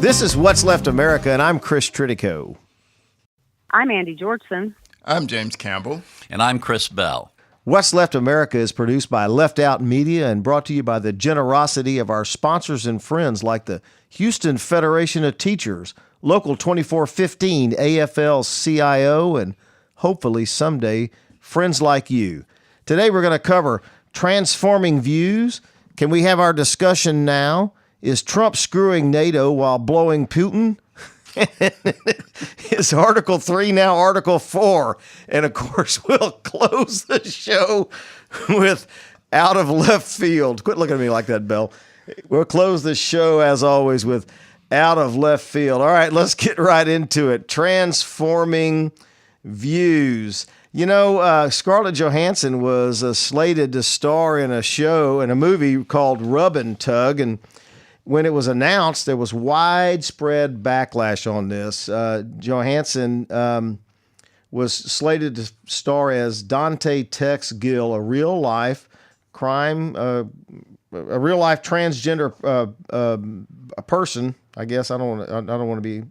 This is What's Left America, and I'm Chris Tritico. I'm Andy Georgeson. I'm James Campbell. And I'm Chris Bell. What's Left America is produced by Left Out Media and brought to you by the generosity of our sponsors and friends like the Houston Federation of Teachers, Local 2415, AFL-CIO, and hopefully someday friends like you. Today we're going to cover transforming views. Can we have our discussion now? Is Trump screwing NATO while blowing Putin? Is Article 3 now Article 4? And of course, we'll close the show with Out of Left Field. Quit looking at me like that, Bell. We'll close the show, as always, with Out of Left Field. All right, let's get right into it. Transforming views. You know, Scarlett Johansson was slated to star in a movie called Rub and Tug, and when it was announced, there was widespread backlash on this. Johansson was slated to star as Dante Tex Gill, a real life transgender a person. I guess I don't want to be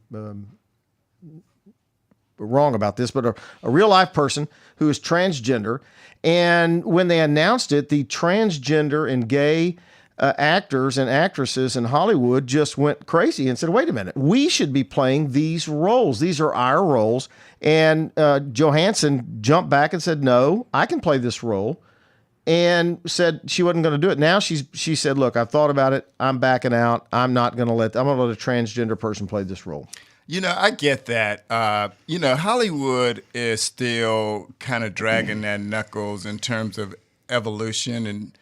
wrong about this, but a real life person who is transgender. And when they announced it, the transgender and gay actors and actresses in Hollywood just went crazy and said, wait a minute, we should be playing these roles. These are our roles. And Johansson jumped back and said, no, I can play this role, and said she wasn't going to do it. Now she said, look, I've thought about it. I'm backing out. I'm going to let a transgender person play this role. You know, I get that. Hollywood is still kind of dragging their knuckles in terms of evolution and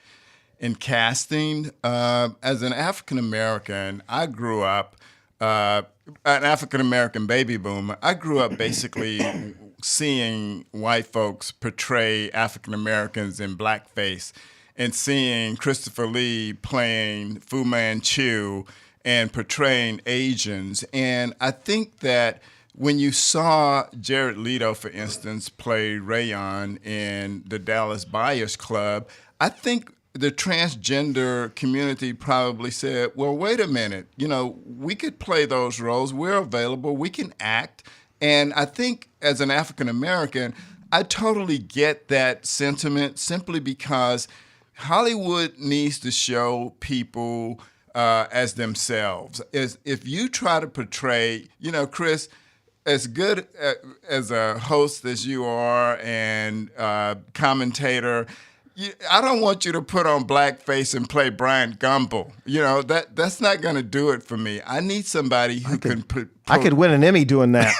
in casting. As an African-American, I grew up, an African-American baby boomer, I grew up basically seeing white folks portray African-Americans in blackface and seeing Christopher Lee playing Fu Manchu and portraying Asians. And I think that when you saw Jared Leto, for instance, play Rayon in the Dallas Buyers Club, I think the transgender community probably said, well, wait a minute, we could play those roles. We're available. We can act. And I think as an African-American, I totally get that sentiment simply because Hollywood needs to show people as themselves. If you try to portray, Chris, as good as a host as you are and commentator, I don't want you to put on blackface and play Brian Gumble. That's not going to do it for me. I need somebody who can put. I could win an Emmy doing that.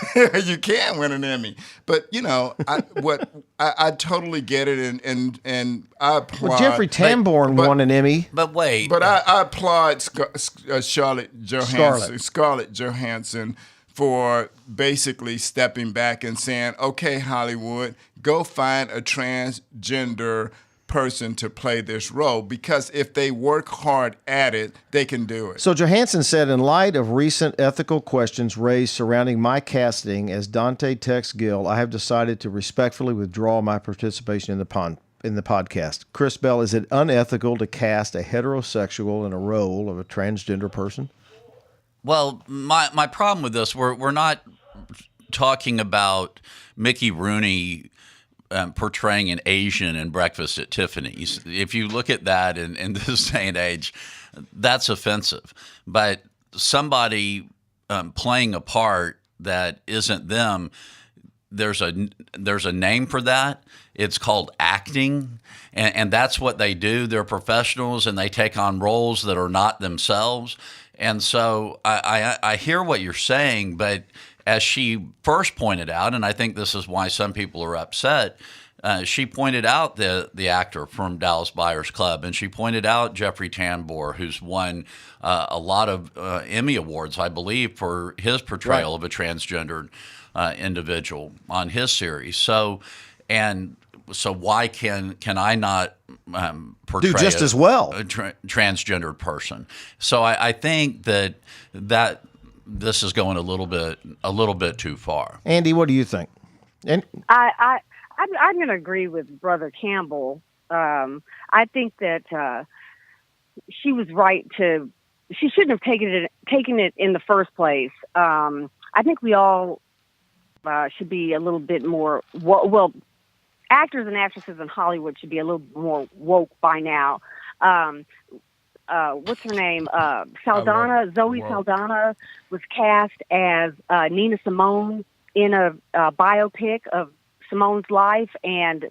You can win an Emmy, but I totally get it, and I applaud. Well, Jeffrey Tambor won an Emmy. But wait. But I applaud Scarlett Johansson for basically stepping back and saying, okay, Hollywood, go find a transgender person to play this role, because if they work hard at it, they can do it. So Johansson said, in light of recent ethical questions raised surrounding my casting as Dante Tex Gill, I have decided to respectfully withdraw my participation in the podcast. Chris Bell, is it unethical to cast a heterosexual in a role of a transgender person? Well, my problem with this, we're not talking about Mickey Rooney portraying an Asian in Breakfast at Tiffany's. If you look at that in this day and age, that's offensive. But somebody playing a part that isn't them, there's a name for that. It's called acting, and that's what they do. They're professionals, and they take on roles that are not themselves. And so I hear what you're saying, but as she first pointed out, and I think this is why some people are upset, she pointed out the actor from Dallas Buyers Club, and she pointed out Jeffrey Tambor, who's won a lot of Emmy Awards, I believe, for his portrayal of a transgendered individual on his series. So why can I not portray do just as well a transgendered person? So I think that this is going a little bit too far. Andy, what do you think? I'm going to agree with Brother Campbell. I think that she was right to she shouldn't have taken it in the first place. I think we all should be a little bit more well. Actors and actresses in Hollywood should be a little more woke by now. What's her name? Zoe Saldana was cast as Nina Simone in a biopic of Simone's life, and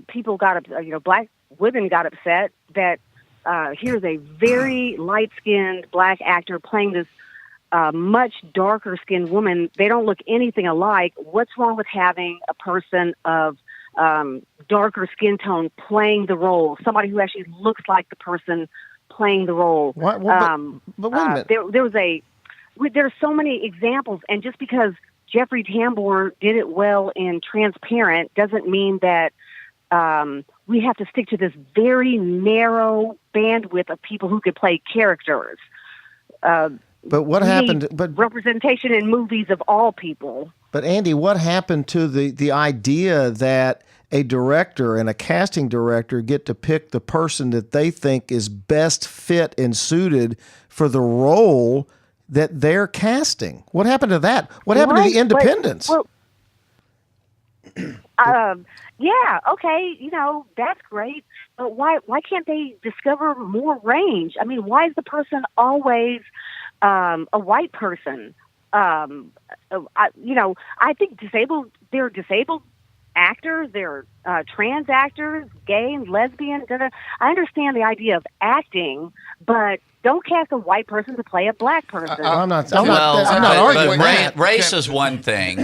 people got black women got upset that here's a very light-skinned black actor playing this much darker-skinned woman. They don't look anything alike. What's wrong with having a person of darker skin tone playing the role? Somebody who actually looks like the person playing the role. What? But wait a minute. There's so many examples, and just because Jeffrey Tambor did it well in Transparent doesn't mean that we have to stick to this very narrow bandwidth of people who could play characters. But what happened? But representation in movies of all people. But Andy, what happened to the idea that a director and a casting director get to pick the person that they think is best fit and suited for the role that they're casting? What happened to that? What happened to the independence? Yeah, okay, that's great. But why can't they discover more range? I mean, why is the person always a white person? I think they're disabled actors, they're trans actors, gay and lesbian. I understand the idea of acting, but don't cast a white person to play a black person. I'm not arguing that. Race is one thing.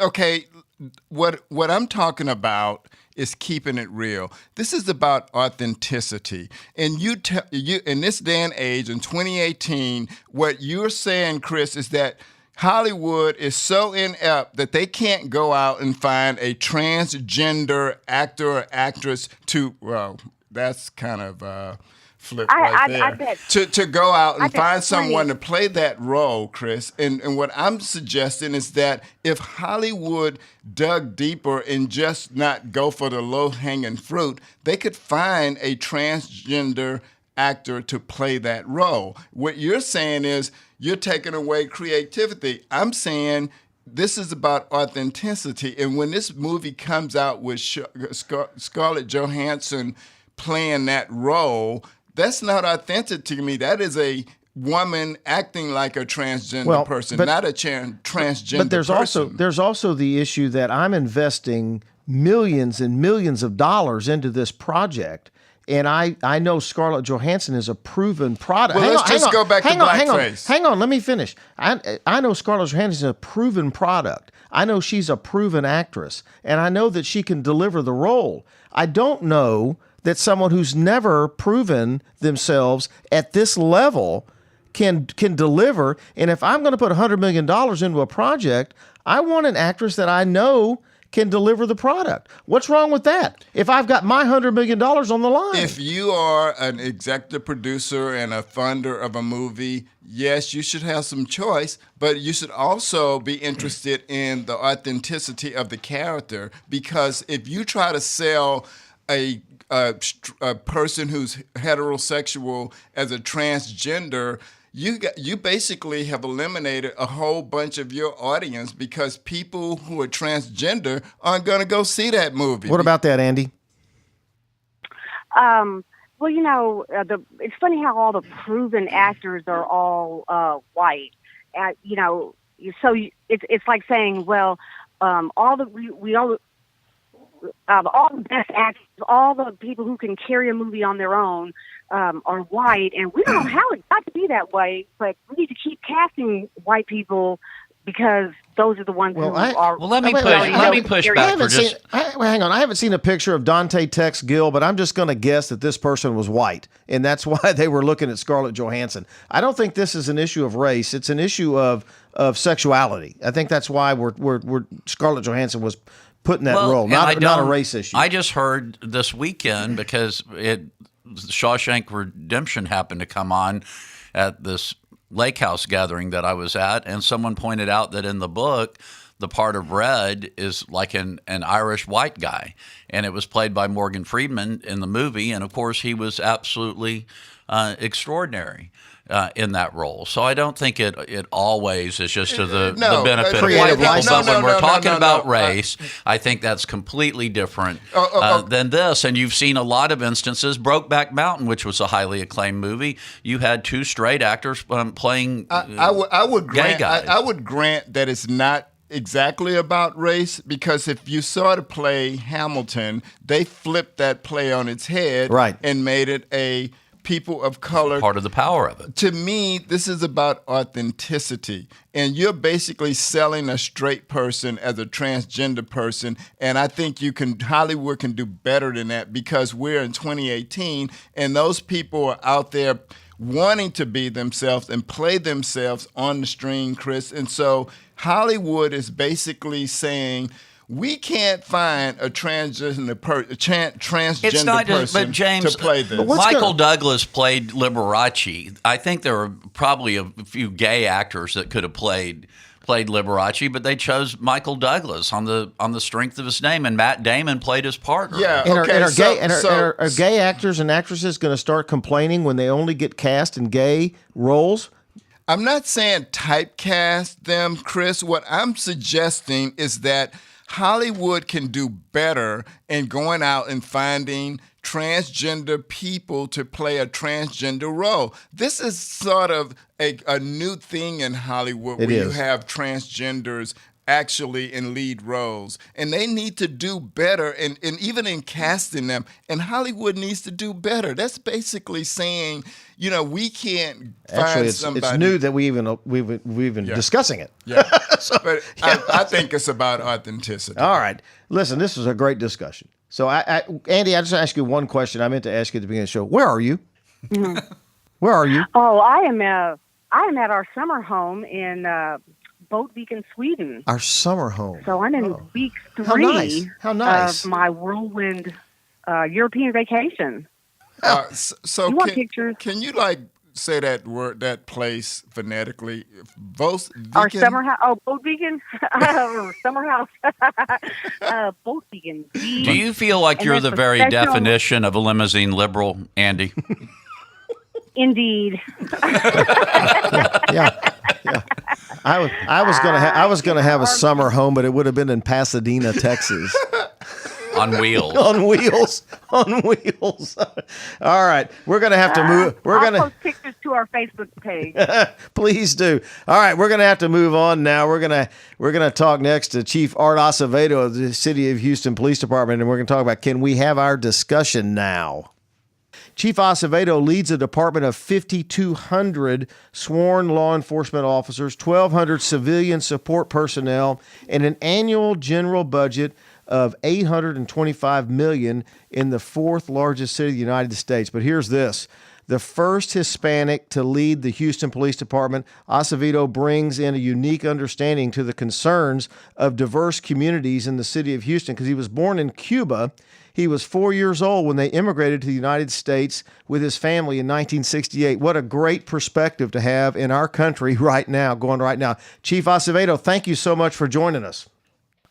Okay. What I'm talking about is keeping it real. This is about authenticity. And you in this day and age, in 2018, what you're saying, Chris, is that Hollywood is so inept that they can't go out and find a transgender actor or actress that's kind of flip right there. I bet. To go out and find someone to play that role, Chris. And what I'm suggesting is that if Hollywood dug deeper and just not go for the low-hanging fruit, they could find a transgender actor to play that role. What you're saying is you're taking away creativity. I'm saying this is about authenticity. And when this movie comes out with Scarlett Johansson playing that role, that's not authentic to me. That is a woman acting like a transgender person, not a transgender But there's also the issue that I'm investing millions and millions of dollars into this project. And I know Scarlett Johansson is a proven product. Well, let's just go back to blackface. Hang on, let me finish. I know Scarlett Johansson is a proven product. I know she's a proven actress, and I know that she can deliver the role. I don't know that someone who's never proven themselves at this level can deliver. And if I'm going to put $100 million into a project, I want an actress that I know can deliver the product. What's wrong with that? If I've got my $100 million on the line. If you are an executive producer and a funder of a movie, yes, you should have some choice, but you should also be interested in the authenticity of the character, because if you try to sell a person who's heterosexual as a transgender, you basically have eliminated a whole bunch of your audience, because people who are transgender aren't going to go see that movie. What about that, Andy? Well, it's funny how all the proven actors are all white. So it's like saying, well, all the best actors, all the people who can carry a movie on their own are white, and we don't know how it got to be that way, but we need to keep casting white people because those are the ones who are. Well, let me push back for just. Hang on, I haven't seen a picture of Dante Tex Gill, but I'm just going to guess that this person was white, and that's why they were looking at Scarlett Johansson. I don't think this is an issue of race; it's an issue of sexuality. I think that's why we're Scarlett Johansson was put in that role, not a race issue. I just heard this weekend, because Shawshank Redemption happened to come on at this lake house gathering that I was at, and someone pointed out that in the book the part of Red is like an Irish white guy, and it was played by Morgan Freeman in the movie, and of course he was absolutely extraordinary in that role. So I don't think it always is just to the benefit of white people. But when we're talking about race, I think that's completely different than this. And you've seen a lot of instances. Brokeback Mountain, which was a highly acclaimed movie, you had two straight actors playing I would gay grant, guys. I would grant that it's not exactly about race, because if you saw the play Hamilton, they flipped that play on its head and made it a people of color. Part of the power of it. To me, this is about authenticity. And you're basically selling a straight person as a transgender person. And I think Hollywood can do better than that, because we're in 2018 and those people are out there wanting to be themselves and play themselves on the screen, Chris. And so Hollywood is basically saying, we can't find a transgender person but James, to play this. Michael Douglas played Liberace. I think there were probably a few gay actors that could have played Liberace, but they chose Michael Douglas on the strength of his name, and Matt Damon played his partner. Yeah, are gay actors and actresses going to start complaining when they only get cast in gay roles? I'm not saying typecast them, Chris. What I'm suggesting is that Hollywood can do better in going out and finding transgender people to play a transgender role. This is sort of a new thing in Hollywood where you have transgenders actually in lead roles. And they need to do better, and even in casting them. And Hollywood needs to do better. That's basically saying, we can't find somebody. It's new that we've been discussing it. Yeah. But I think it's about authenticity. All right. Listen, this was a great discussion. So, Andy, I just ask you one question. I meant to ask you at the beginning of the show. Where are you? Where are you? Oh, I am at our summer home in Bootviken, Sweden. Our summer home. So I'm in week 3 How nice. of my whirlwind European vacation. So you want pictures? Can you say that word, that place phonetically? Our summer house. Oh, Bootviken. Summer house. Bootviken. Do you feel like you're the very definition of a limousine liberal, Andy? Indeed. Yeah. I was gonna have a summer home, but it would have been in Pasadena, Texas. On wheels. On wheels. All right, we're gonna have to move. I'll post pictures to our Facebook page. Please do. All right, we're gonna have to move on now. We're gonna talk next to Chief Art Acevedo of the City of Houston Police Department, and we're gonna talk about, can we have our discussion now? Chief Acevedo leads a department of 5,200 sworn law enforcement officers, 1,200 civilian support personnel, and an annual general budget of $825 million in the fourth largest city of the United States. But here's this. The first Hispanic to lead the Houston Police Department, Acevedo brings in a unique understanding to the concerns of diverse communities in the city of Houston, because he was born in Cuba. He was 4 years old when they immigrated to the United States with his family in 1968. What a great perspective to have in our country right now. Chief Acevedo, thank you so much for joining us.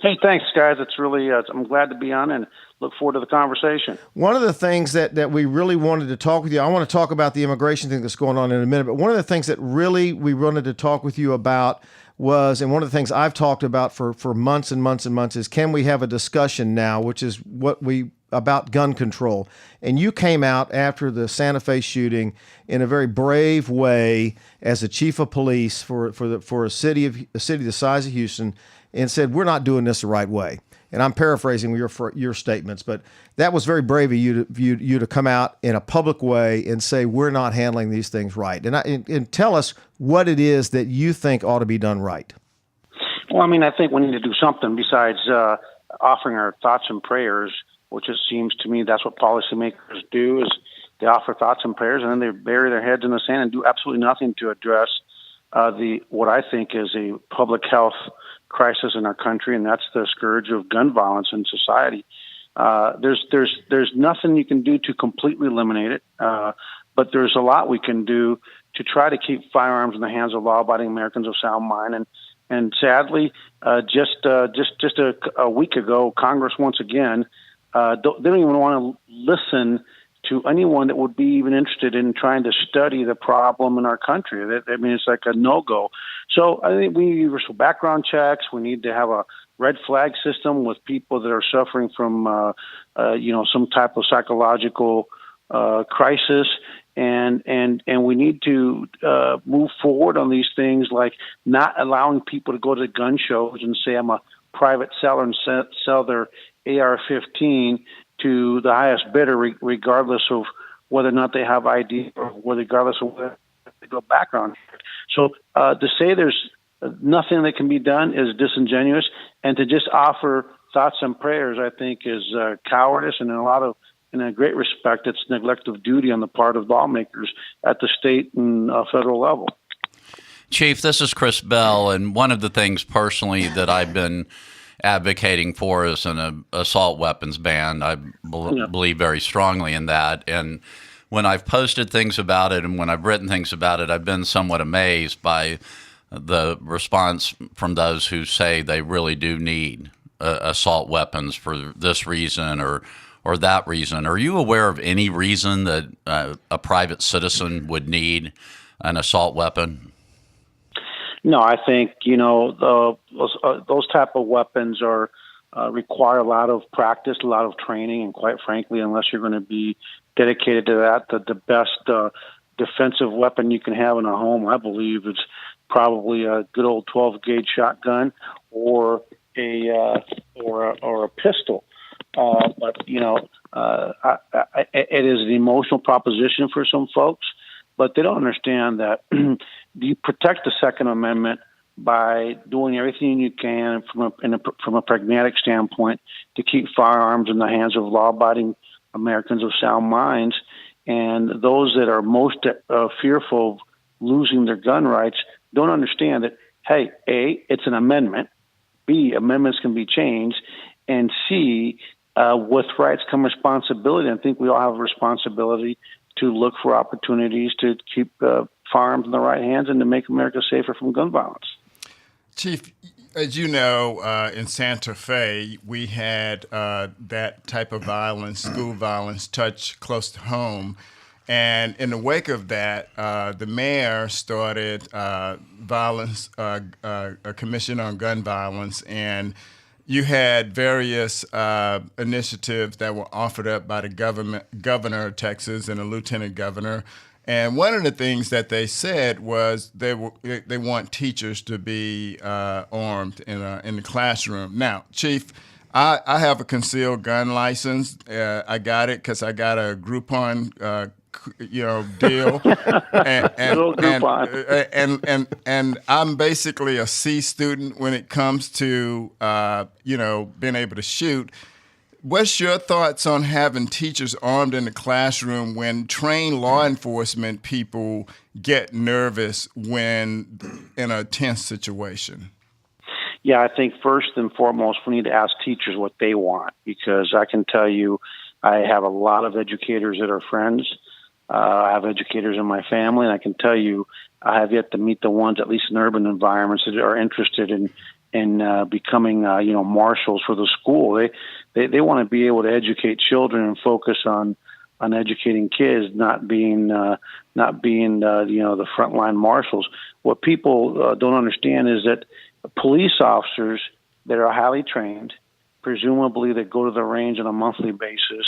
Hey, thanks, guys. It's really, I'm glad to be on and look forward to the conversation. One of the things that we really wanted to talk with you, I want to talk about the immigration thing that's going on in a minute, but one of the things that really we wanted to talk with you about was, and one of the things I've talked about for months and months and months, is can we have a discussion now, which is about gun control. And you came out after the Santa Fe shooting in a very brave way as the chief of police for a city the size of Houston, and said, we're not doing this the right way. And I'm paraphrasing your statements, but that was very brave of you to come out in a public way and say, we're not handling these things right. And tell us what it is that you think ought to be done right. Well, I think we need to do something besides offering our thoughts and prayers, which it seems to me that's what policymakers do, is they offer thoughts and prayers, and then they bury their heads in the sand and do absolutely nothing to address what I think is a public health crisis in our country, and that's the scourge of gun violence in society. There's nothing you can do to completely eliminate it, but there's a lot we can do to try to keep firearms in the hands of law-abiding Americans of sound mind. And sadly, just a week ago, Congress once again they don't even want to listen to anyone that would be even interested in trying to study the problem in our country. I mean, it's like a no-go. So I think we need universal background checks. We need to have a red flag system with people that are suffering from, some type of psychological crisis. And we need to move forward on these things, like not allowing people to go to gun shows and say, I'm a private seller, and sell their AR-15 to the highest bidder, regardless of whether or not they have ID, or regardless of whether they go background. So to say there's nothing that can be done is disingenuous, and to just offer thoughts and prayers, I think, is cowardice, and in a great respect, it's neglect of duty on the part of lawmakers at the state and federal level. Chief, this is Chris Bell, and one of the things personally that I've been advocating for is an assault weapons ban. I believe very strongly in that. And when I've posted things about it and when I've written things about it, I've been somewhat amazed by the response from those who say they really do need assault weapons for this reason or that reason. Are you aware of any reason that a private citizen would need an assault weapon? No, I think those type of weapons require a lot of practice, a lot of training, and quite frankly, unless you're going to be dedicated to that, the best defensive weapon you can have in a home, I believe, is probably a good old 12-gauge shotgun or a pistol. But it is an emotional proposition for some folks. But they don't understand that you protect the Second Amendment by doing everything you can from a pragmatic standpoint to keep firearms in the hands of law-abiding Americans of sound minds. And those that are most fearful of losing their gun rights don't understand that, hey, A, it's an amendment, B, amendments can be changed, and C, with rights come responsibility. I think we all have a responsibility to look for opportunities to keep firearms in the right hands and to make America safer from gun violence. Chief, as you know, in Santa Fe, we had that type of violence, school violence, touch close to home. And in the wake of that, the mayor started a commission on gun violence, and you had various initiatives that were offered up by the governor of Texas and a lieutenant governor. And one of the things that they said was they want teachers to be armed in the classroom. Now, Chief, I have a concealed gun license. I got it because I got a Groupon deal, and I'm basically a C student when it comes to being able to shoot. What's your thoughts on having teachers armed in the classroom when trained law enforcement people get nervous when in a tense situation? Yeah, I think first and foremost, we need to ask teachers what they want, because I can tell you I have a lot of educators that are friends. I have educators in my family, and I can tell you I have yet to meet the ones, at least in urban environments, that are interested in becoming marshals for the school. They want to be able to educate children and focus on educating kids, not being the frontline marshals. What people don't understand is that police officers that are highly trained, presumably that go to the range on a monthly basis,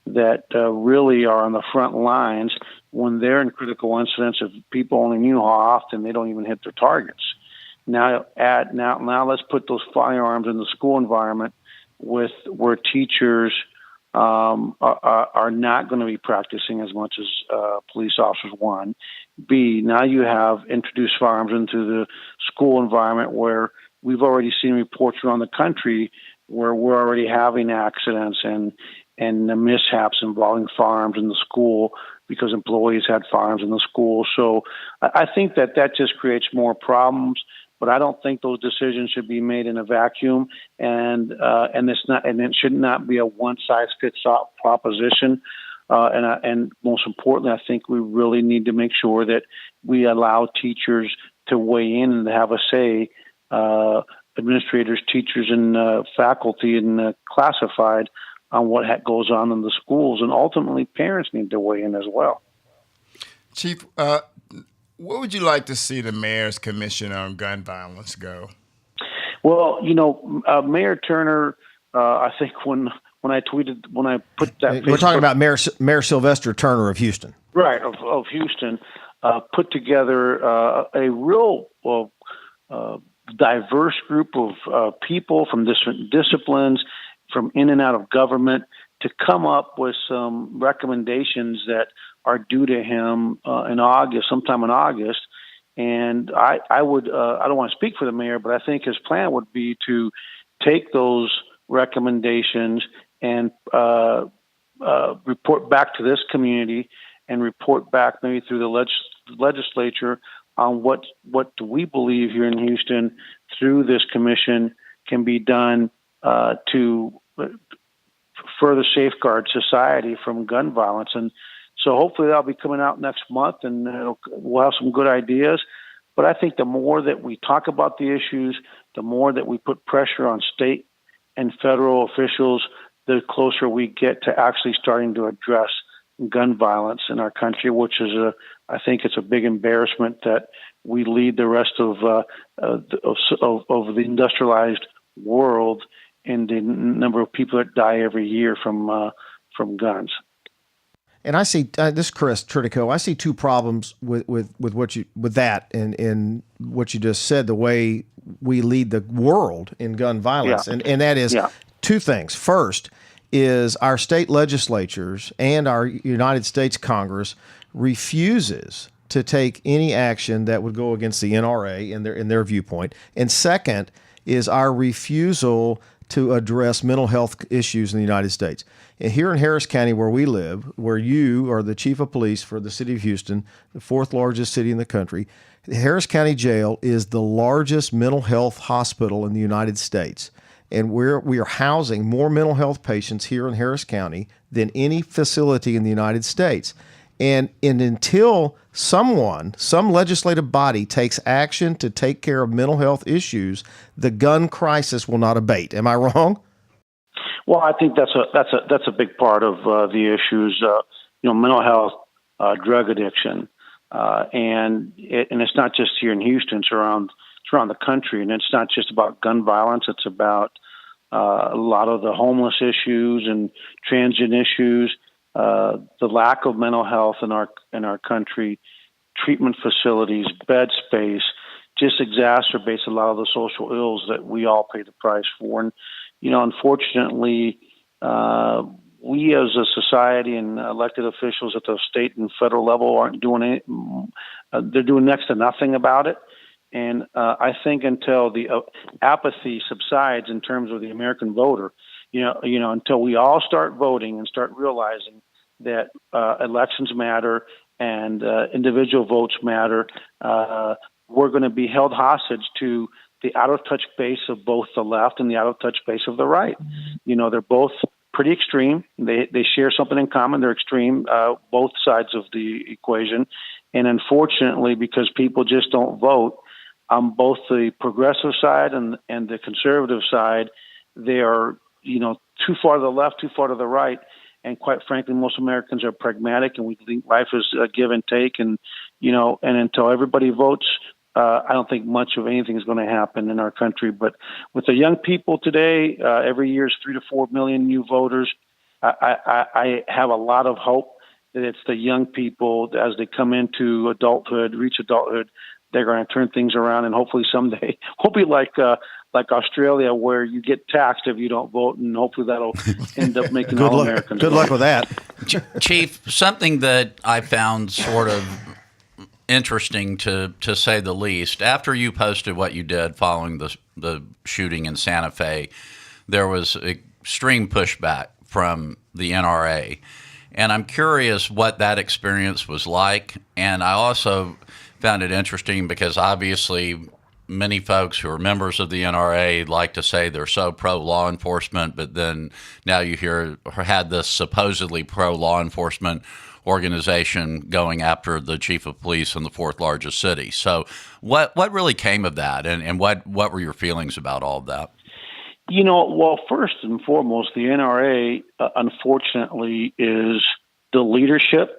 that really are on the front lines when they're in critical incidents. If people only knew how often, they don't even hit their targets. Now let's put those firearms in the school environment where teachers are not going to be practicing as much as police officers. One, B, now you have introduced firearms into the school environment where we've already seen reports around the country where we're already having accidents and mishaps involving firearms in the school because employees had firearms in the school. So I think that just creates more problems. But I don't think those decisions should be made in a vacuum, and it should not be a one-size-fits-all proposition. And most importantly, I think we really need to make sure that we allow teachers to weigh in and have a say administrators, teachers, and faculty and classified on what goes on in the schools. And ultimately, parents need to weigh in as well. Chief, what would you like to see the mayor's commission on gun violence go? Well, Mayor Turner, I think when I put that, we're talking about Mayor Sylvester Turner of Houston, right, of Houston, put together a real diverse group of people from different disciplines, from in and out of government, to come up with some recommendations that are due to him sometime in August. And I don't want to speak for the mayor, but I think his plan would be to take those recommendations and report back to this community and report back maybe through the legislature on what do we believe here in Houston through this commission can be done to further safeguard society from gun violence. And so hopefully that'll be coming out next month, and we'll have some good ideas. But I think the more that we talk about the issues, the more that we put pressure on state and federal officials, the closer we get to actually starting to address gun violence in our country, which is I think it's a big embarrassment that we lead the rest of the industrialized world in the number of people that die every year from guns. And I see this is Chris Tritico. I see two problems with that and what you just said. The way we lead the world in gun violence, and that is two things. First is our state legislatures and our United States Congress refuses to take any action that would go against the NRA in their viewpoint. And second is our refusal to address mental health issues in the United States. And here in Harris County, where we live, where you are the chief of police for the city of Houston, the fourth largest city in the country, the Harris County Jail is the largest mental health hospital in the United States. And we are housing more mental health patients here in Harris County than any facility in the United States. And until some legislative body takes action to take care of mental health issues, the gun crisis will not abate. Am I wrong? Well, I think that's a big part of the issues. Mental health, drug addiction, and it's not just here in Houston. It's around the country, and it's not just about gun violence. It's about a lot of the homeless issues and transient issues. The lack of mental health in our country, treatment facilities, bed space, just exacerbates a lot of the social ills that we all pay the price for. And unfortunately, we as a society and elected officials at the state and federal level aren't doing it. They're doing next to nothing about it. And I think until the apathy subsides in terms of the American voter, until we all start voting and start realizing that elections matter and individual votes matter, we're going to be held hostage to the out-of-touch base of both the left and the out-of-touch base of the right. They're both pretty extreme. They share something in common. They're extreme, both sides of the equation. And unfortunately, because people just don't vote, on both the progressive side and the conservative side, they are, too far to the left, too far to the right. And quite frankly, most Americans are pragmatic, and we think life is a give and take. And, and until everybody votes, I don't think much of anything is going to happen in our country. But with the young people today, every year is 3 to 4 million new voters. I have a lot of hope that it's the young people as they come into adulthood, reach adulthood, they're going to turn things around, and hopefully someday we'll be like Australia, where you get taxed if you don't vote, and hopefully that'll end up making all Americans. Good luck with that, Chief. Something that I found sort of interesting, to say the least, after you posted what you did following the shooting in Santa Fe, there was extreme pushback from the NRA, and I'm curious what that experience was like. And I also found it interesting because obviously many folks who are members of the NRA like to say they're so pro-law enforcement, but then now you had this supposedly pro-law enforcement organization going after the chief of police in the fourth largest city. So what really came of that, and what were your feelings about all of that? Well, first and foremost, the NRA, unfortunately, is the leadership,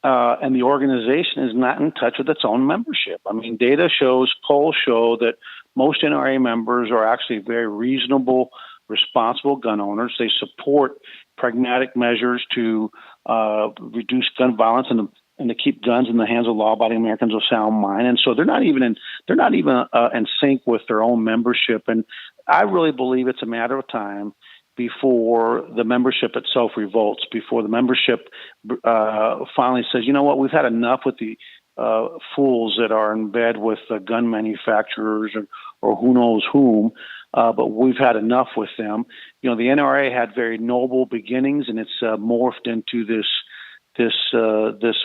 and the organization is not in touch with its own membership. I mean, data shows, polls show that most NRA members are actually very reasonable, responsible gun owners. They support pragmatic measures to reduce gun violence and to keep guns in the hands of law-abiding Americans of sound mind. And so they're not even in sync with their own membership. And I really believe it's a matter of time before the membership itself revolts, before the membership finally says, you know what, we've had enough with the fools that are in bed with gun manufacturers or who knows whom, but we've had enough with them. The NRA had very noble beginnings, and it's morphed into this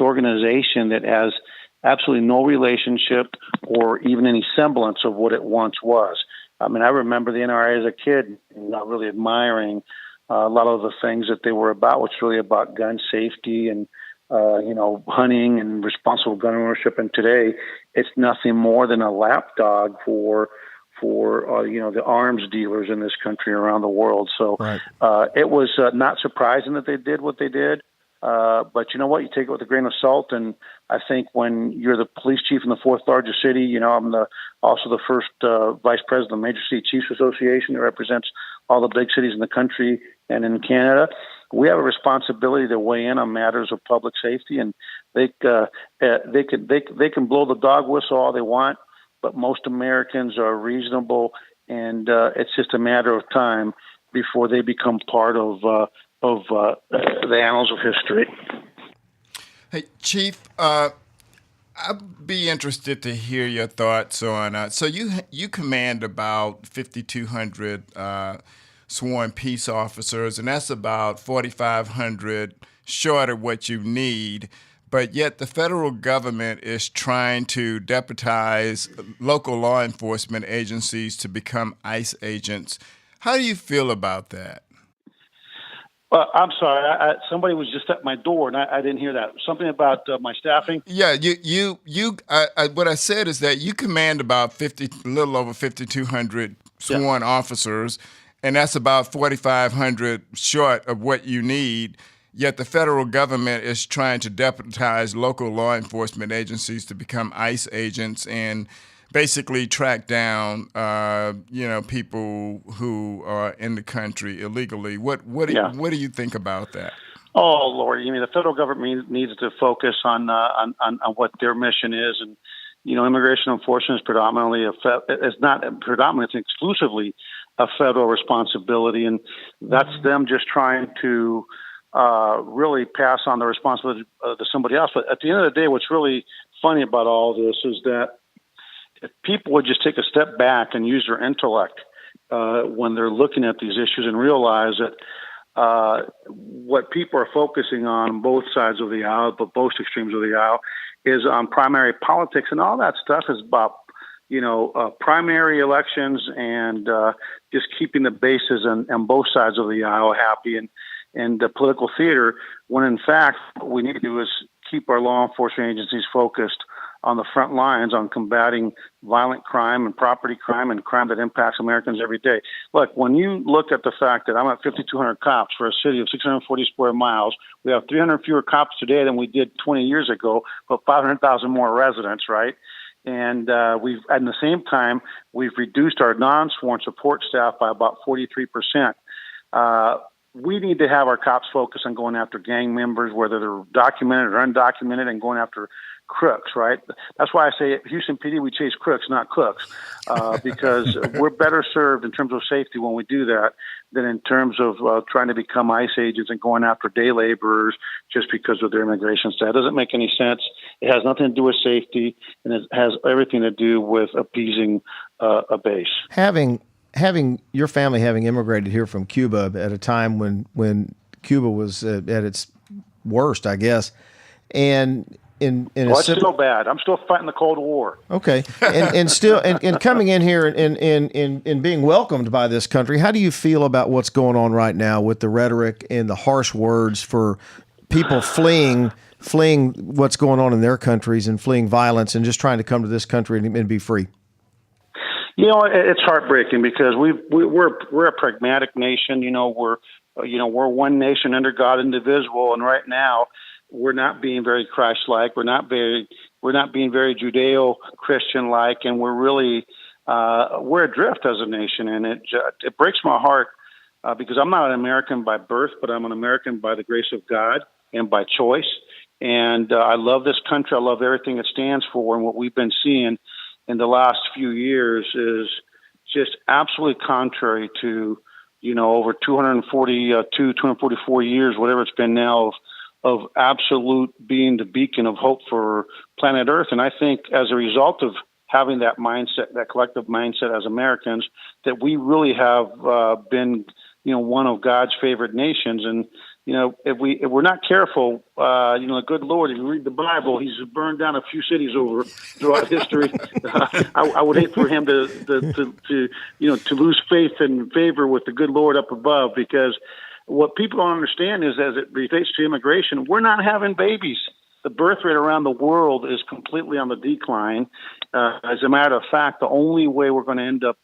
organization that has absolutely no relationship or even any semblance of what it once was. I mean, I remember the NRA as a kid not really admiring a lot of the things that they were about, which is really about gun safety and hunting and responsible gun ownership. And today, it's nothing more than a lapdog for the arms dealers in this country around the world. So right. It was not surprising that they did what they did. But you know what? You take it with a grain of salt. And I think when you're the police chief in the fourth largest city, I'm also the first vice president of the Major City Chiefs Association that represents all the big cities in the country and in Canada. We have a responsibility to weigh in on matters of public safety, and they can blow the dog whistle all they want, but most Americans are reasonable, and it's just a matter of time before they become part of the annals of history. Hey, Chief, I'd be interested to hear your thoughts on. So you command about 5,200 sworn peace officers, and that's about 4,500 short of what you need. But yet the federal government is trying to deputize local law enforcement agencies to become ICE agents. How do you feel about that? I'm sorry. Somebody was just at my door, and I didn't hear that. Something about my staffing. Yeah, what I said is that you command about a little over 5,200 sworn officers, and that's about 4,500 short of what you need. Yet the federal government is trying to deputize local law enforcement agencies to become ICE agents and basically track down, people who are in the country illegally. What do you think about that? Oh, Lord, you mean the federal government needs to focus on what their mission is, and immigration enforcement is predominantly it's exclusively a federal responsibility, and that's them just trying to really pass on the responsibility to somebody else. But at the end of the day, what's really funny about all this is that if people would just take a step back and use their intellect when they're looking at these issues and realize that what people are focusing on both sides of the aisle, but both extremes of the aisle, is on primary politics, and all that stuff is about primary elections and just keeping the bases on both sides of the aisle happy and the political theater, when in fact what we need to do is keep our law enforcement agencies focused on the front lines on combating violent crime and property crime and crime that impacts Americans every day. Look, when you look at the fact that I'm at 5,200 cops for a city of 640 square miles, we have 300 fewer cops today than we did 20 years ago, but 500,000 more residents, right? And at the same time, we've reduced our non-sworn support staff by about 43%. We need to have our cops focus on going after gang members, whether they're documented or undocumented, and going after crooks, right? That's why I say at Houston PD, we chase crooks, not cooks, because we're better served in terms of safety when we do that than in terms of trying to become ICE agents and going after day laborers just because of their immigration status. It doesn't make any sense. It has nothing to do with safety, and it has everything to do with appeasing a base. Having your family having immigrated here from Cuba at a time when Cuba was at its worst, I guess, and it's still bad. I'm still fighting the Cold War. Okay, and still and coming in here and being welcomed by this country, how do you feel about what's going on right now with the rhetoric and the harsh words for people fleeing fleeing what's going on in their countries and fleeing violence and just trying to come to this country and be free? It's heartbreaking because we're a pragmatic nation. We're one nation under God, indivisible, and right now we're not being very Christ-like. We're not being very Judeo-Christian-like, and we're adrift as a nation, and it breaks my heart because I'm not an American by birth, but I'm an American by the grace of God and by choice. And I love this country. I love everything it stands for, and what we've been seeing in the last few years is just absolutely contrary to, over 244 years, whatever it's been now, of absolute being the beacon of hope for planet Earth. And I think as a result of having that mindset, that collective mindset as Americans, that we really have been, one of God's favorite nations. And, if we're not careful, the good Lord, if you read the Bible, he's burned down a few cities throughout history. I would hate for him to lose faith and favor with the good Lord up above, because what people don't understand is, as it relates to immigration, we're not having babies. The birth rate around the world is completely on the decline. As a matter of fact, the only way we're going to end up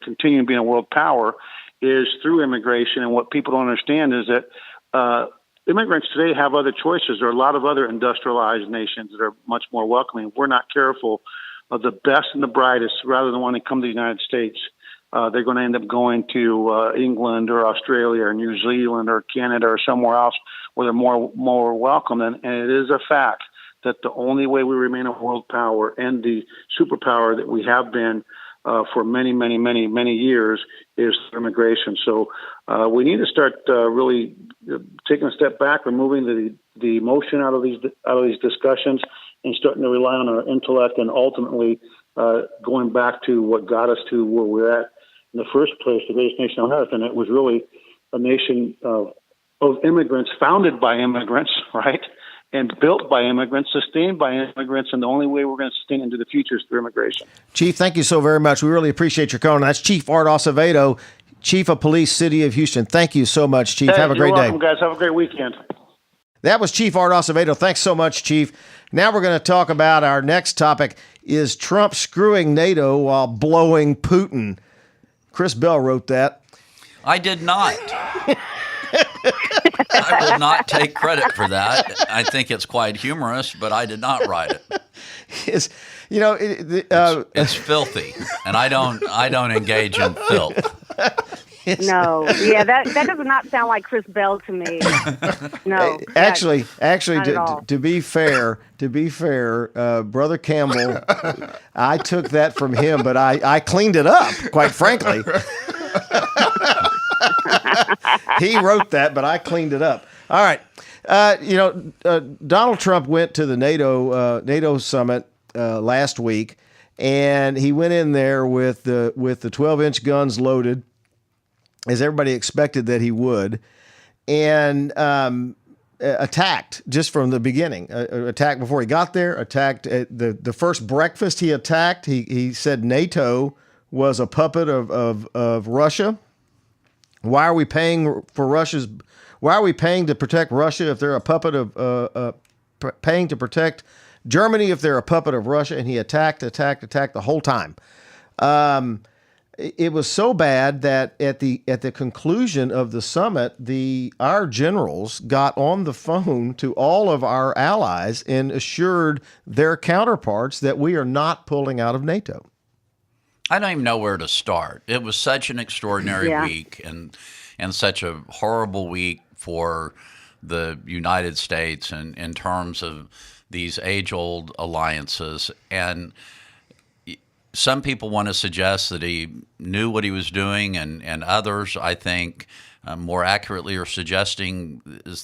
continuing being a world power is through immigration. And what people don't understand is that immigrants today have other choices. There are a lot of other industrialized nations that are much more welcoming. If we're not careful, of the best and the brightest, rather than wanting to come to the United States, they're going to end up going to England or Australia or New Zealand or Canada or somewhere else where they're more welcome. And it is a fact that the only way we remain a world power and the superpower that we have been for many, many, many, many years is through immigration. So we need to start really taking a step back, removing the emotion out of these discussions, and starting to rely on our intellect, and ultimately going back to what got us to where we're at in the first place, the greatest nation on earth. And it was really a nation of immigrants, founded by immigrants, right? And built by immigrants, sustained by immigrants, and the only way we're going to sustain into the future is through immigration. Chief, thank you so very much. We really appreciate your calling. That's Chief Art Acevedo, Chief of Police, City of Houston. Thank you so much, Chief. Have a great day. You're welcome, guys. Have a great weekend. That was Chief Art Acevedo. Thanks so much, Chief. Now we're going to talk about our next topic. Is Trump screwing NATO while blowing Putin? Chris Bell wrote that. I did not. I will not take credit for that. I think it's quite humorous, but I did not write it. It's filthy, and I don't engage in filth. No, yeah, that does not sound like Chris Bell to me. No, actually, to be fair, Brother Campbell, I took that from him, but I cleaned it up, quite frankly. He wrote that, but I cleaned it up. All right. Donald Trump went to the NATO summit last week, and he went in there with the 12-inch guns loaded, as everybody expected that he would, and attacked just from the beginning. Attacked before he got there. Attacked at the first breakfast he attacked. He said NATO was a puppet of Russia. Why are we paying to protect Russia if they're a puppet of paying to protect Germany if they're a puppet of Russia? And he attacked the whole time. It was so bad that at the conclusion of the summit, our generals got on the phone to all of our allies and assured their counterparts that we are not pulling out of NATO. I don't even know where to start. It was such an extraordinary week and such a horrible week for the United States and in terms of these age-old alliances. And some people want to suggest that he knew what he was doing, and others, I think, more accurately are suggesting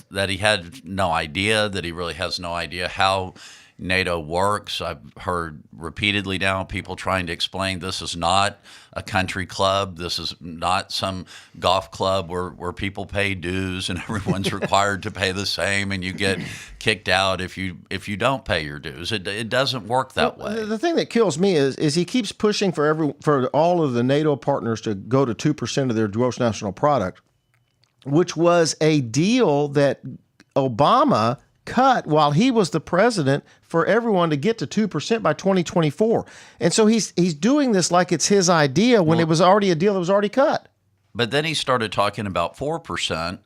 that he had no idea, that he really has no idea how NATO works. I've heard repeatedly now people trying to explain this is not a country club. This is not some golf club where people pay dues and everyone's required to pay the same, and you get kicked out if you don't pay your dues. It doesn't work that way. The thing that kills me is he keeps pushing for all of the NATO partners to go to 2% of their gross national product, which was a deal that Obama cut while he was the president for everyone to get to 2% by 2024. And so he's doing this like it's his idea when it was already a deal that was already cut. But then he started talking about 4%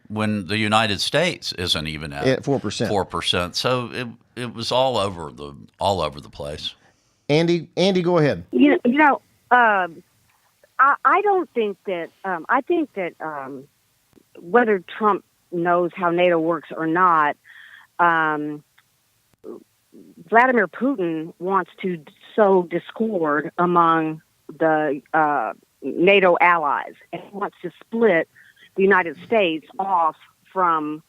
when the United States isn't even at 4%. 4%. So it was all over the place. Andy, go ahead. I don't think that. I think that whether Trump knows how NATO works or not, Vladimir Putin wants to sow discord among the NATO allies, and he wants to split the United States off from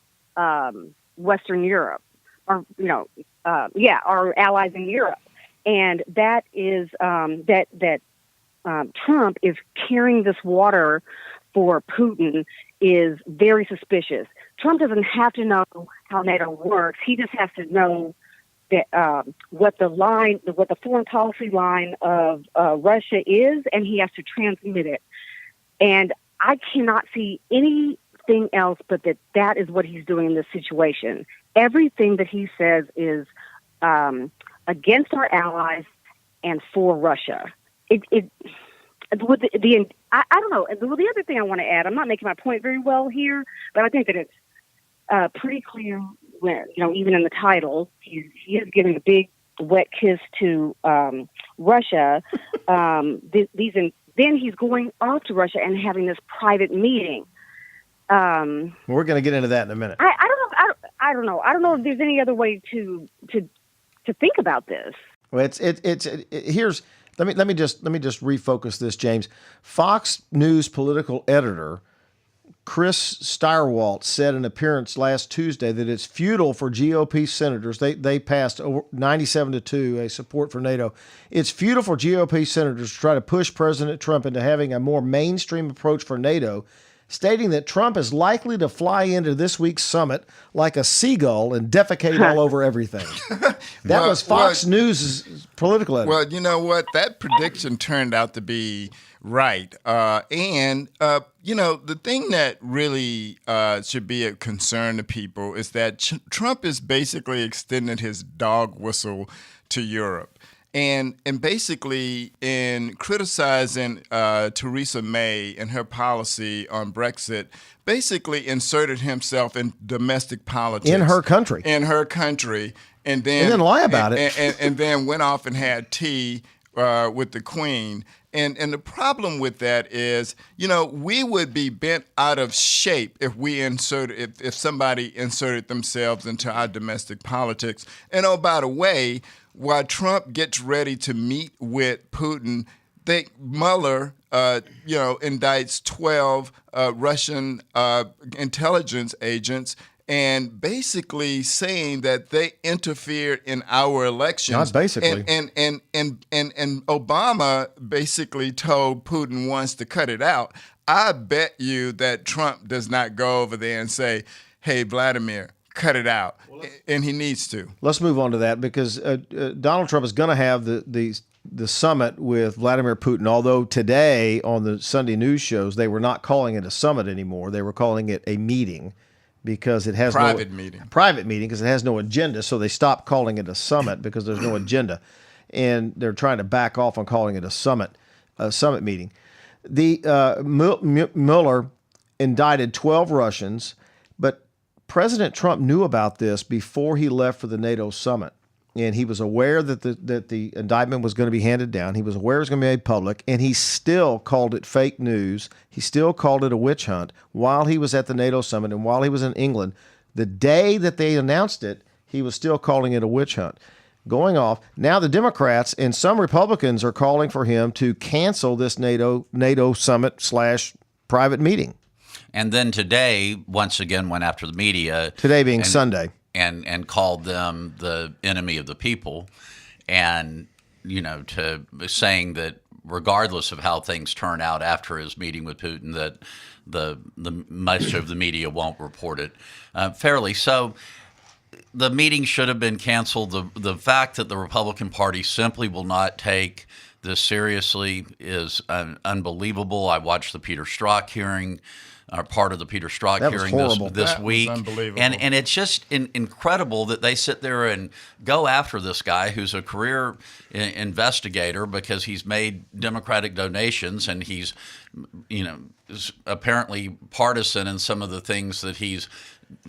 Western Europe, or our allies in Europe, and that is Trump is carrying this water for Putin is very suspicious. Trump doesn't have to know how NATO works. He just has to know that what the foreign policy line of Russia is, and he has to transmit it. And I cannot see anything else but that is what he's doing in this situation. Everything that he says is against our allies and for Russia. I don't know. Well, the other thing I want to add, I'm not making my point very well here, but I think that it's pretty clear when, even in the title, he is giving a big wet kiss to Russia. Then he's going off to Russia and having this private meeting. We're going to get into that in a minute. I don't know. I don't know if there's any other way to think about this. Well, here's. Let me just refocus this, James. Fox News political editor Chris Stirewalt said in an appearance last Tuesday that it's futile for GOP senators. They passed 97-2 a support for NATO. It's futile for GOP senators to try to push President Trump into having a more mainstream approach for NATO, stating that Trump is likely to fly into this week's summit like a seagull and defecate all over everything. That was Fox News' political editor. Well, you know what? That prediction turned out to be right. The thing that really should be a concern to people is that Trump is basically extending his dog whistle to Europe. And basically, in criticizing Theresa May and her policy on Brexit, basically inserted himself in domestic politics. In her country. And then lie about it. And then went off and had tea with the Queen. And the problem with that is, we would be bent out of shape if if somebody inserted themselves into our domestic politics. And oh, by the way, while Trump gets ready to meet with Putin, Mueller, indicts 12 Russian intelligence agents, and basically saying that they interfered in our elections. Not basically. And Obama basically told Putin once to cut it out. I bet you that Trump does not go over there and say, hey, Vladimir, cut it out. And he needs to. Let's move on to that because Donald Trump is going to have the summit with Vladimir Putin, although today on the Sunday news shows, they were not calling it a summit anymore. They were calling it a meeting because it has private meeting because it has no agenda. So they stopped calling it a summit because there's no agenda. And they're trying to back off on calling it a summit meeting. The Mueller indicted 12 Russians, but President Trump knew about this before he left for the NATO summit, and he was aware that the indictment was going to be handed down. He was aware it was going to be made public, and he still called it fake news. He still called it a witch hunt while he was at the NATO summit and while he was in England. The day that they announced it, he was still calling it a witch hunt. Going off. Now the Democrats and some Republicans are calling for him to cancel this NATO summit / private meeting. And then today, once again, went after the media. Today being Sunday. And called them the enemy of the people. And, to saying that regardless of how things turn out after his meeting with Putin, that the much of the media won't report it fairly. So the meeting should have been canceled. The fact that the Republican Party simply will not take this seriously is unbelievable. I watched the Peter Strzok hearing part of the Peter Strzok That was hearing horrible. this That was week. unbelievable. And it's just incredible that they sit there and go after this guy who's a career investigator because he's made Democratic donations and he's, is apparently partisan in some of the things that he's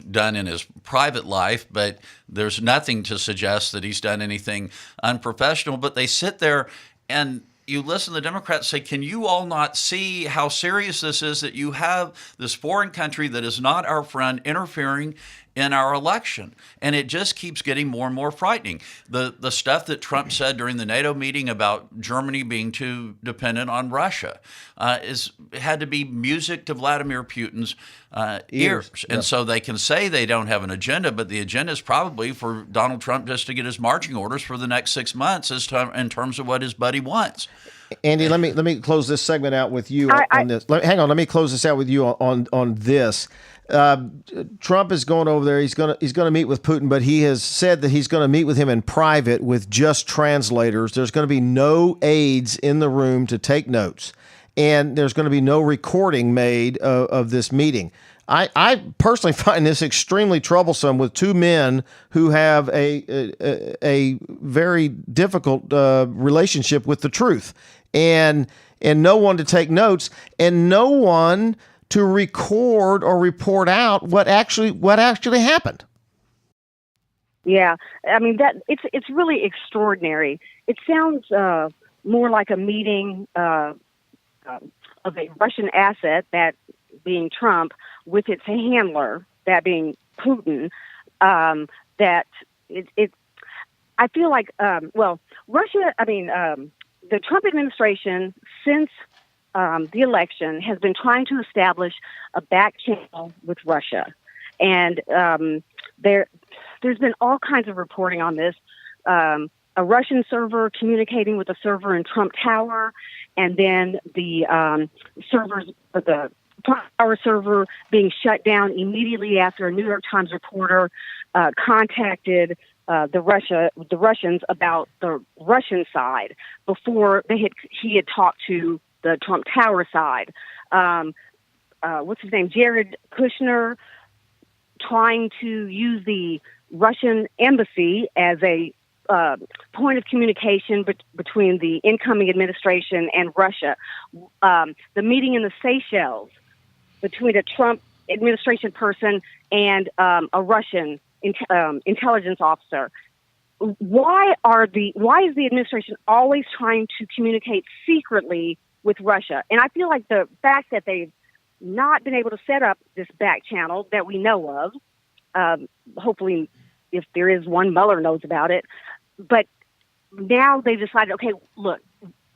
done in his private life, but there's nothing to suggest that he's done anything unprofessional. But they sit there and you listen to the Democrats say, can you all not see how serious this is, that you have this foreign country that is not our friend interfering in our election? And it just keeps getting more and more frightening. The stuff that Trump said during the NATO meeting about Germany being too dependent on Russia had to be music to Vladimir Putin's ears. And so they can say they don't have an agenda, but the agenda is probably for Donald Trump just to get his marching orders for the next 6 months in terms of what his buddy wants. Andy, let me close this segment out with you on this. Hang on, let me close this out with you on this. Trump is going over there. He's gonna meet with Putin, but he has said that he's going to meet with him in private with just translators. There's going to be no aides in the room to take notes, and there's going to be no recording made of this meeting. I personally find this extremely troublesome with two men who have a very difficult relationship with the truth, and no one to take notes, and no one to record or report out what actually happened. Yeah, I mean that it's really extraordinary. It sounds more like a meeting of a Russian asset, that being Trump, with its handler, that being Putin. That it I feel like Russia. I mean the Trump administration since the election has been trying to establish a back channel with Russia. And there's been all kinds of reporting on this. A Russian server communicating with a server in Trump Tower, and then the the Trump Tower server being shut down immediately after a New York Times reporter contacted the Russians about the Russian side before he had talked to the Trump Tower side. What's his name? Jared Kushner, trying to use the Russian embassy as a point of communication between the incoming administration and Russia. The meeting in the Seychelles between a Trump administration person and a Russian intelligence officer. Why is the administration always trying to communicate secretly with Russia? And I feel like the fact that they've not been able to set up this back channel that we know of, hopefully if there is one, Mueller knows about it, but now they've decided, okay, look,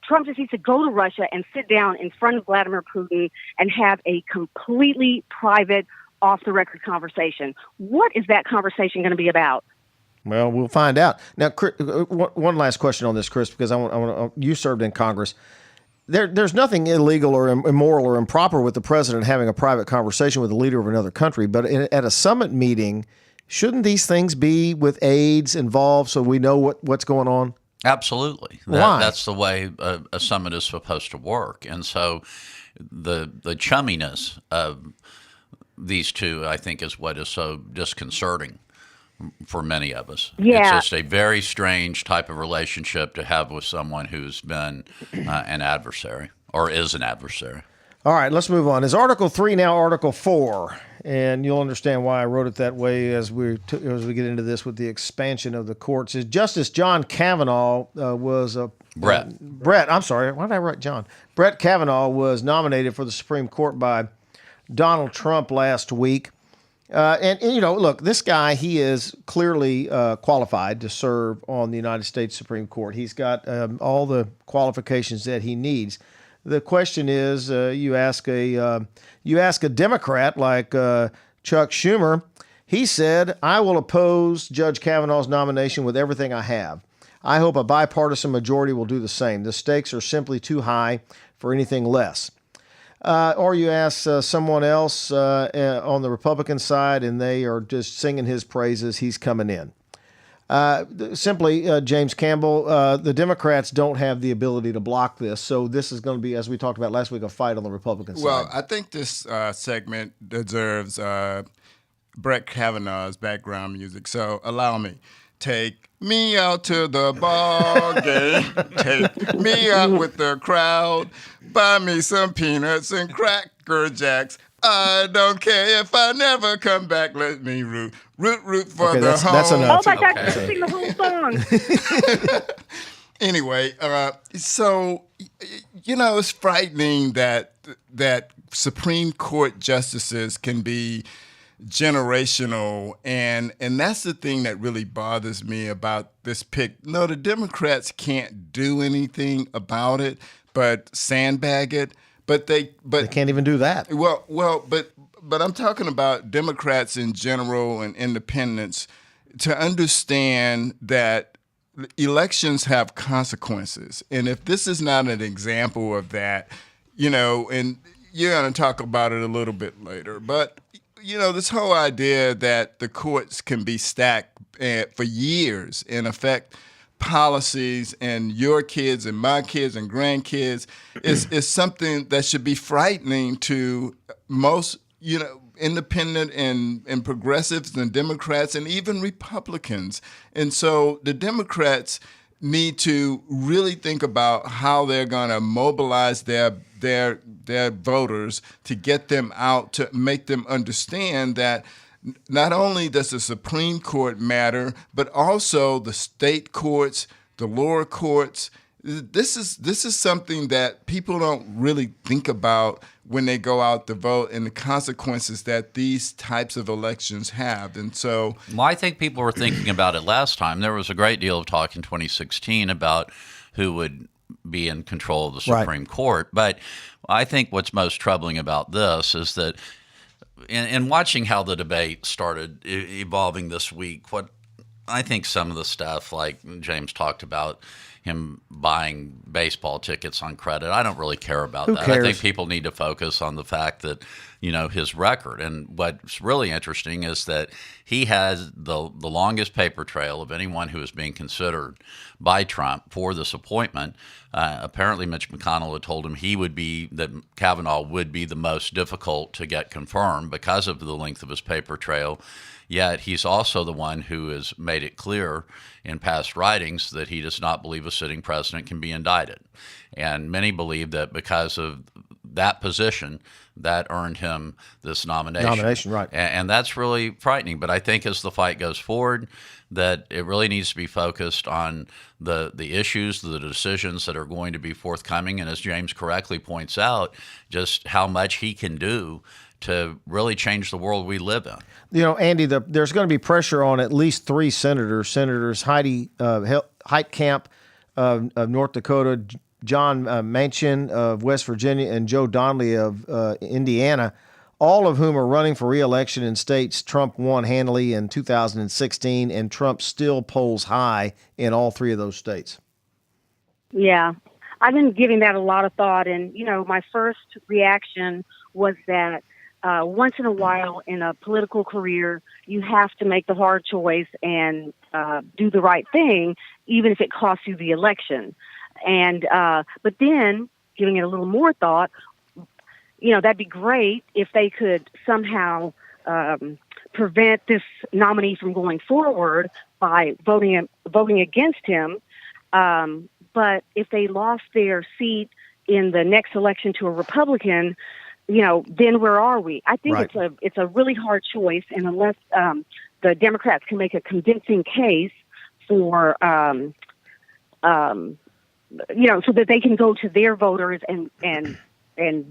Trump just needs to go to Russia and sit down in front of Vladimir Putin and have a completely private, off-the-record conversation. What is that conversation going to be about? Well, we'll find out. Now, Chris, one last question on this, Chris, because you served in Congress. There's nothing illegal or immoral or improper with the president having a private conversation with the leader of another country, but at a summit meeting, shouldn't these things be with aides involved so we know what's going on? Absolutely. Why? That's the way a summit is supposed to work. And so the chumminess of these two, I think, is what is so disconcerting for many of us. Yeah. It's just a very strange type of relationship to have with someone who's been an adversary or is an adversary. All right, let's move on. Is Article 3 now Article 4? And you'll understand why I wrote it that way as we get into this with the expansion of the courts. Is Justice John Kavanaugh Brett, I'm sorry. Why did I write John? Brett Kavanaugh was nominated for the Supreme Court by Donald Trump last week. And look, this guy, he is clearly qualified to serve on the United States Supreme Court. He's got all the qualifications that he needs. The question is, you ask a Democrat like Chuck Schumer. He said, "I will oppose Judge Kavanaugh's nomination with everything I have. I hope a bipartisan majority will do the same. The stakes are simply too high for anything less." Or you ask someone else on the Republican side, and they are just singing his praises. He's coming in. Simply, James Campbell, the Democrats don't have the ability to block this. So this is going to be, as we talked about last week, a fight on the Republican side. Well, I think this segment deserves Brett Kavanaugh's background music. So allow me. Take me out to the ball game. Take me out with the crowd. Buy me some peanuts and Cracker Jacks. I don't care if I never come back. Let me root for the home. That's enough. Oh my God, you sing the whole song. Anyway, so it's frightening that Supreme Court justices can be generational, and that's the thing that really bothers me about this pick. No, the Democrats can't do anything about it, but sandbag it. But they can't even do that. But I'm talking about Democrats in general and independents to understand that elections have consequences, and if this is not an example of that, and you're going to talk about it a little bit later, but this whole idea that the courts can be stacked for years and affect policies and your kids and my kids and grandkids is something that should be frightening to most, independent and progressives and Democrats and even Republicans. And so the Democrats need to really think about how they're going to mobilize their voters to get them out, to make them understand that not only does the Supreme Court matter, but also the state courts, the lower courts. This is something that people don't really think about when they go out to vote, and the consequences that these types of elections have. And so, well, I think people were thinking about it last time. There was a great deal of talk in 2016 about who would be in control of the Supreme Court. But I think what's most troubling about this is that in watching how the debate started evolving this week, what I think some of the stuff, like James talked about, him buying baseball tickets on credit, I don't really care about that. Cares? I think people need to focus on the fact that, his record. And what's really interesting is that he has the longest paper trail of anyone who is being considered by Trump for this appointment. Apparently, Mitch McConnell had told him that Kavanaugh would be the most difficult to get confirmed because of the length of his paper trail. Yet he's also the one who has made it clear in past writings that he does not believe a sitting president can be indicted. And many believe that because of that position, that earned him this nomination. Right. And that's really frightening. But I think as the fight goes forward, that it really needs to be focused on the issues, the decisions that are going to be forthcoming. And as James correctly points out, just how much he can do to really change the world we live in. Andy, there's going to be pressure on at least three Senators Heidi Heitkamp of North Dakota, John Manchin of West Virginia, and Joe Donnelly of Indiana, all of whom are running for re-election in states Trump won handily in 2016, and Trump still polls high in all three of those states. Yeah, I've been giving that a lot of thought, and, my first reaction was that once in a while in a political career, you have to make the hard choice and do the right thing, even if it costs you the election. And but then, giving it a little more thought, that'd be great if they could somehow prevent this nominee from going forward by voting against him. But if they lost their seat in the next election to a Republican, then where are we? I think it's a really hard choice, and unless the Democrats can make a convincing case for, so that they can go to their voters and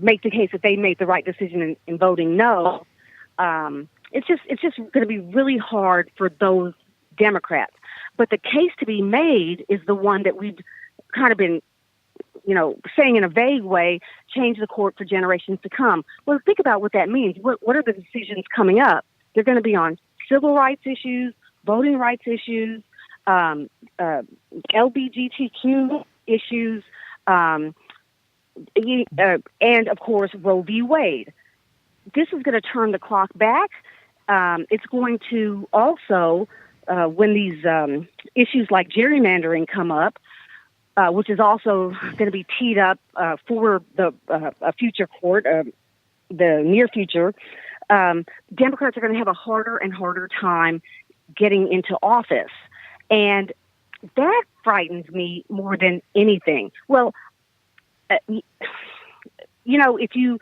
make the case that they made the right decision in voting no, it's just going to be really hard for those Democrats. But the case to be made is the one that we've kind of been saying in a vague way, change the court for generations to come. Well, think about what that means. What are the decisions coming up? They're going to be on civil rights issues, voting rights issues, LGBTQ issues, and of course, Roe v. Wade. This is going to turn the clock back. It's going to also when these issues like gerrymandering come up, which is also going to be teed up for the a future court, the near future, Democrats are going to have a harder and harder time getting into office. And that frightens me more than anything. Well, if you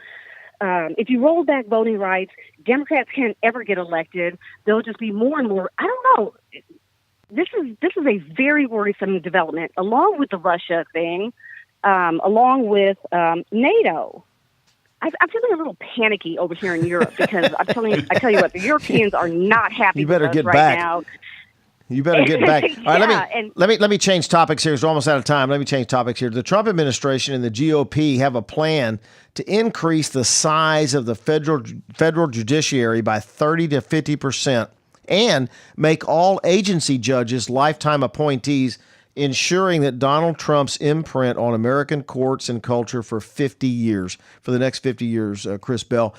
roll back voting rights, Democrats can't ever get elected. There'll just be more and more. I don't know. This is a very worrisome development, along with the Russia thing, along with NATO. I'm feeling a little panicky over here in Europe because I tell you what, the Europeans are not happy. You better with us get right back now. You better get back. All right, Yeah, let me change topics here. We're almost out of time. Let me change topics here. The Trump administration and the GOP have a plan to increase the size of the federal judiciary by 30 to 50% and make all agency judges lifetime appointees, ensuring that Donald Trump's imprint on American courts and culture for 50 years, for the next 50 years, Chris Bell.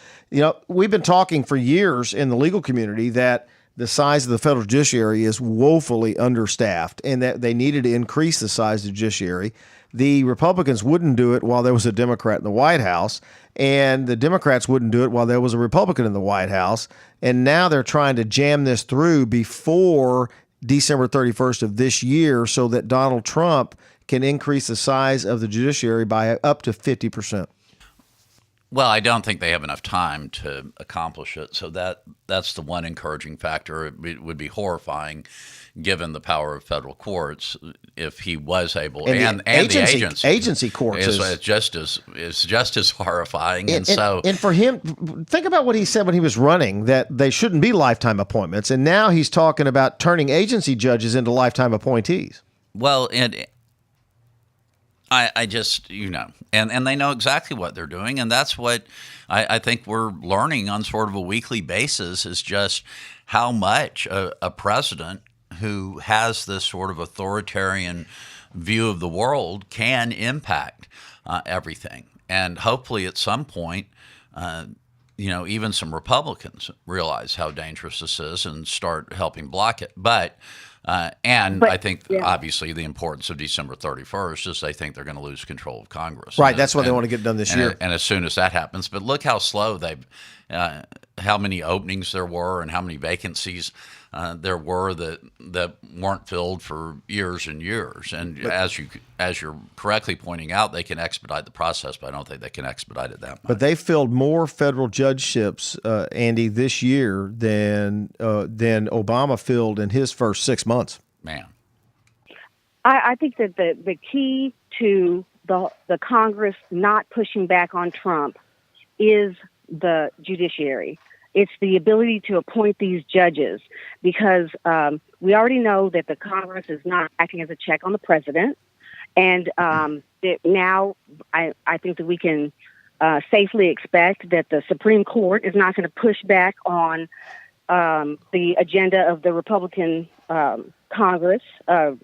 We've been talking for years in the legal community that the size of the federal judiciary is woefully understaffed and that they needed to increase the size of the judiciary. The Republicans wouldn't do it while there was a Democrat in the White House, and the Democrats wouldn't do it while there was a Republican in the White House. And now they're trying to jam this through before December 31st of this year so that Donald Trump can increase the size of the judiciary by up to 50%. Well, I don't think they have enough time to accomplish it. So that's the one encouraging factor. It would be horrifying, given the power of federal courts, if he was able, and the agency courts is just as horrifying. And for him, think about what he said when he was running, that they shouldn't be lifetime appointments, and now he's talking about turning agency judges into lifetime appointees. Well, and I just, and they know exactly what they're doing. And that's what I think we're learning on sort of a weekly basis, is just how much a president who has this sort of authoritarian view of the world can impact everything. And hopefully at some point, even some Republicans realize how dangerous this is and start helping block it. But I think, obviously, the importance of December 31st is they think they're going to lose control of Congress. Right. That's what they want to get done this year. And as soon as that happens, but look how slow how many openings there were and how many vacancies there were that weren't filled for years and years. And as you're correctly pointing out, they can expedite the process, but I don't think they can expedite it that much. But they filled more federal judgeships, Andy, this year than Obama filled in his first 6 months. Man, I think that the key to the Congress not pushing back on Trump is the judiciary. It's the ability to appoint these judges, because we already know that the Congress is not acting as a check on the president. And now I think that we can safely expect that the Supreme Court is not going to push back on the agenda of the Republican Congress, that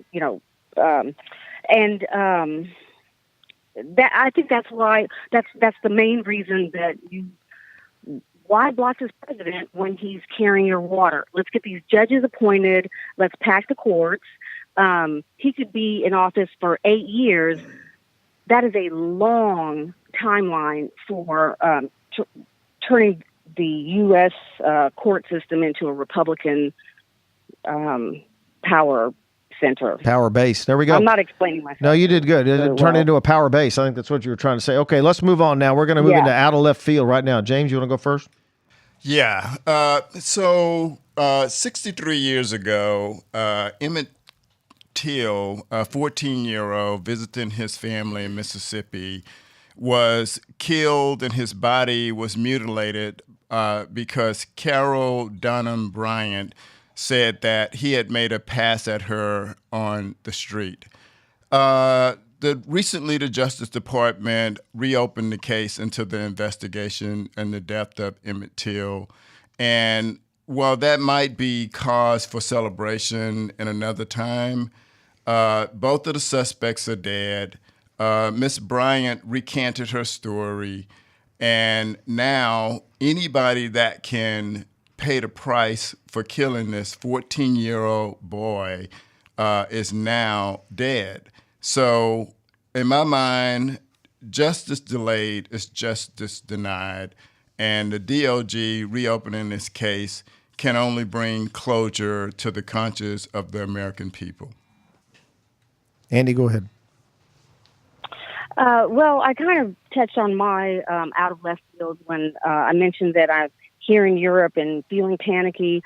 I think that's why that's the main reason that why block this president when he's carrying your water? Let's get these judges appointed. Let's pack the courts. He could be in office for 8 years. That is a long timeline for turning the U.S. Court system into a Republican power center. Power base. There we go. I'm not explaining myself. No, you did good. It turned into a power base. I think that's what you were trying to say. Okay, let's move on now. We're going to move into out of left field right now. James, you want to go first? Yeah. 63 years ago, Emmett Till, a 14-year-old visiting his family in Mississippi, was killed and his body was mutilated because Carol Dunham Bryant said that he had made a pass at her on the street. Recently, the Justice Department reopened the case into the investigation and the death of Emmett Till. And while that might be cause for celebration in another time, both of the suspects are dead. Miss Bryant recanted her story, and now anybody that can paid a price for killing this 14-year-old boy is now dead. So in my mind, justice delayed is justice denied. And the DOJ reopening this case can only bring closure to the conscience of the American people. Andy, go ahead. Well, I kind of touched on my out of left field when I mentioned that I'm here in Europe and feeling panicky.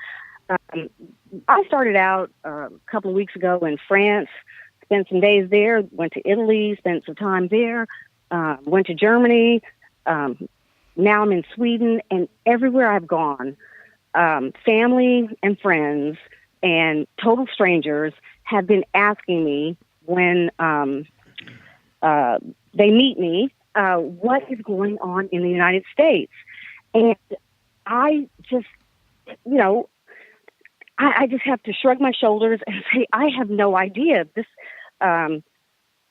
I started out a couple of weeks ago in France, spent some days there, went to Italy, spent some time there, went to Germany. Now I'm in Sweden, and everywhere I've gone, family and friends and total strangers have been asking me when they meet me, what is going on in the United States? And I just, I just have to shrug my shoulders and say, I have no idea. This,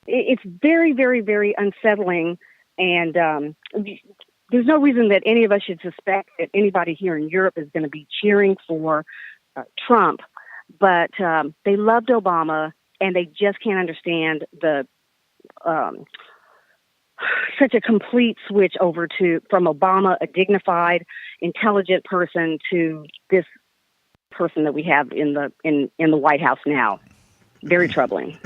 it's very, very, very unsettling. And there's no reason that any of us should suspect that anybody here in Europe is going to be cheering for Trump. But they loved Obama, and they just can't understand the such a complete switch over from Obama, a dignified, intelligent person, to this person that we have in the White House now. Very troubling.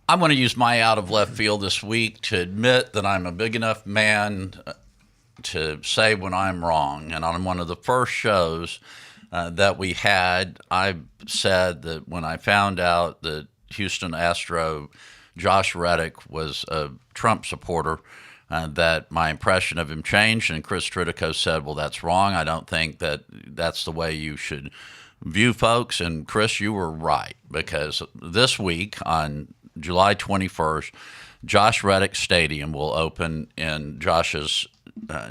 I'm going to use my out of left field this week to admit that I'm a big enough man to say when I'm wrong. And on one of the first shows that we had, I said that when I found out that Houston Astro Josh Reddick was a Trump supporter, that my impression of him changed. And Chris Tritico said, well, that's wrong. I don't think that that's the way you should view folks. And Chris, you were right, because this week on July 21st, Josh Reddick Stadium will open in Josh's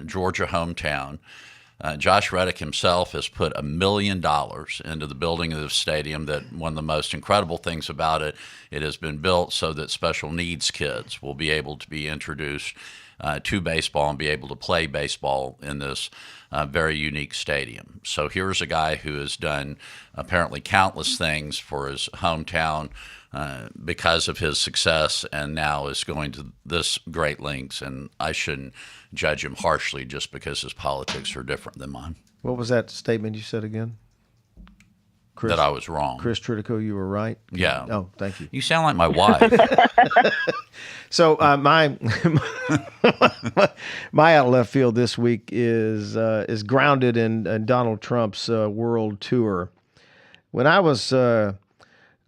Georgia hometown. Josh Reddick himself has put $1 million into the building of the stadium. That one of the most incredible things about it, it has been built so that special needs kids will be able to be introduced to baseball and be able to play baseball in this very unique stadium. So here's a guy who has done apparently countless things for his hometown because of his success, and now is going to this great lengths. And I shouldn't judge him harshly just because his politics are different than mine. What was that statement you said again? Chris, that I was wrong. Chris Tritico, you were right? Yeah. Oh, thank you. You sound like my wife. So my out of left field this week is grounded in Donald Trump's world tour. When I was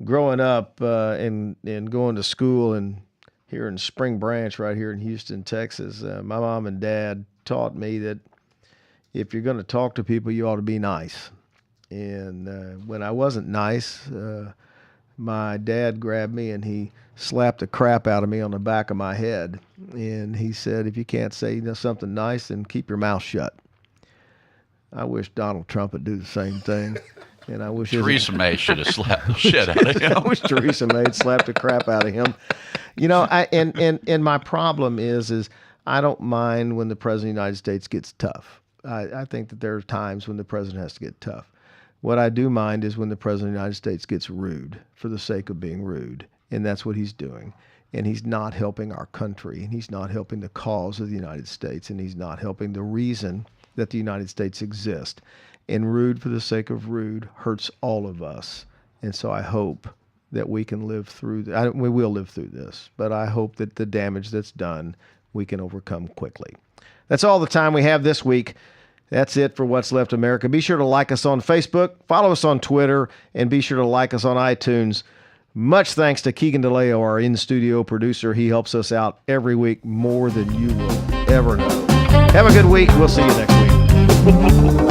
growing up and going to school and here in Spring Branch, right here in Houston, Texas, my mom and dad taught me that if you're going to talk to people, you ought to be nice. And when I wasn't nice, my dad grabbed me and he slapped the crap out of me on the back of my head. And he said, if you can't say something nice, then keep your mouth shut. I wish Donald Trump would do the same thing. And I wish Theresa May should have slapped the shit out of him. I wish Theresa May had slapped the crap out of him. And my problem is I don't mind when the president of the United States gets tough. I think that there are times when the president has to get tough. What I do mind is when the president of the United States gets rude for the sake of being rude. And that's what he's doing. And he's not helping our country. And he's not helping the cause of the United States. And he's not helping the reason that the United States exists. And rude for the sake of rude hurts all of us. And so I hope that we can live through we will live through this. But I hope that the damage that's done, we can overcome quickly. That's all the time we have this week. That's it for What's Left America. Be sure to like us on Facebook, follow us on Twitter, and be sure to like us on iTunes. Much thanks to Keegan DeLeo, our in-studio producer. He helps us out every week more than you will ever know. Have a good week. We'll see you next week.